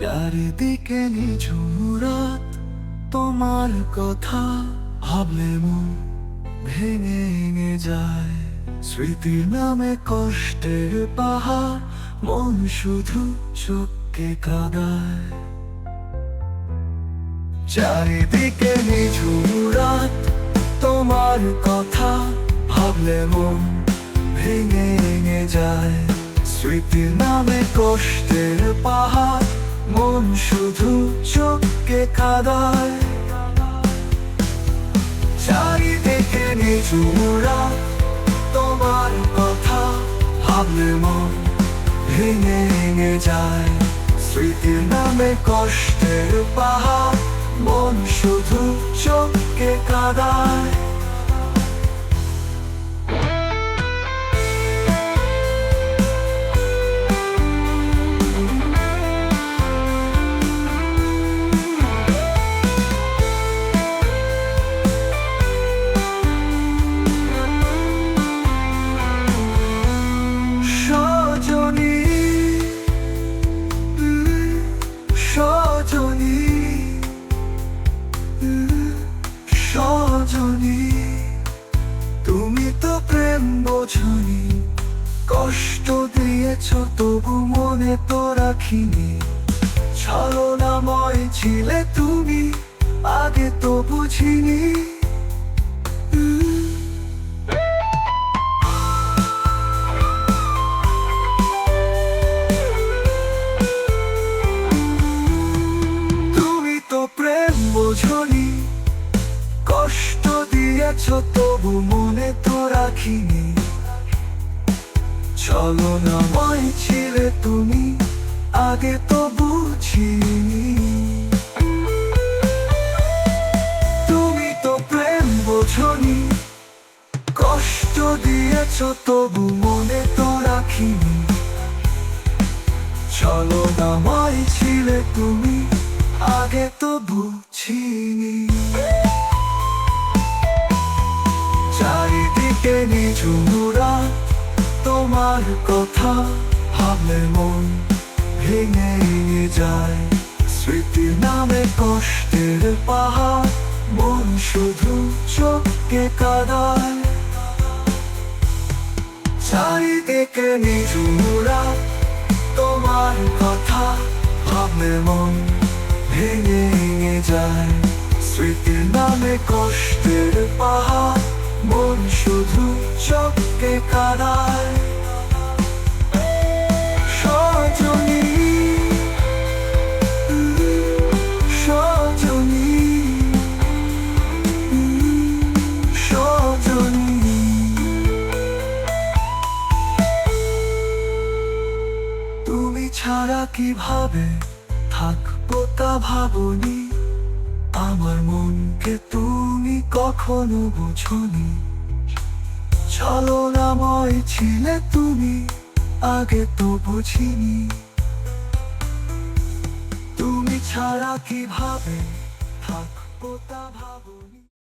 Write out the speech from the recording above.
চারিদিকে নিঝুম রাত, তোমার কথা ভাবলে মন ভেঙে ভেঙে যায়। স্মৃতির নামে কষ্টের পাহাড়, মন শুধু চোখকে কাঁদায়। চারিদিকে নিঝুম রাত, তোমার কথা ভাবলে মন ভেঙে ভেঙে যায়। স্মৃতির নামে কষ্টের পাহাড়, মন শুধু চোখকে কাঁদায়। চারিদিকে নিঝুম রাত, তোমার কথা ভাবলে মন ভেঙে ভেঙে যায়। স্মৃতির নামে কষ্টের পাহাড়, মন শুধু চোখকে কাঁদায়। সজনী, তুমি তো প্রেম বোঝনি, কষ্ট দিয়েছ তবু মনে তো রাখিনি। ছলনাময় ছিলে তুমি, আগে তো বুঝিনি। তুমি তো প্রেম বোঝনি, কষ্ট দিয়েছ তবু মনে তো রাখিনি। ছলনাময় ছিলে তুমি, আগে তো বুঝিনি। তুমি তো প্রেম বোঝনি, কষ্ট দিয়েছ তবু মনে তো রাখিনি। ছলনাময় ছিলে তুমি, আগে তো বুঝিনি। চারিদিকে নিঝুম রাত, তোমার কথা ভাবলে মন ভেঙে ভেঙে যায়। স্মৃতির নামে কষ্টের পাহাড়, মন শুধু চোখকে কাঁদায়। চারিদিকে নিঝুম রাত, তোমার কথা ভাবলে মন ভেঙে ভেঙে যায়। স্মৃতির নামে কষ্টের পাহাড়, মন শুধু চোখকে কাঁদায়। সজনী, সজনী, সজনী। তুমি ছাড়া কিভাবে থাকবো তা ভাবনি, আমার মনকে তুমি কখনো বুঝনি। ছলনাময় ছিলে তুমি, আগে তো বুঝিনি। তুমি ছাড়া কিভাবে থাকবো তা ভাবনি।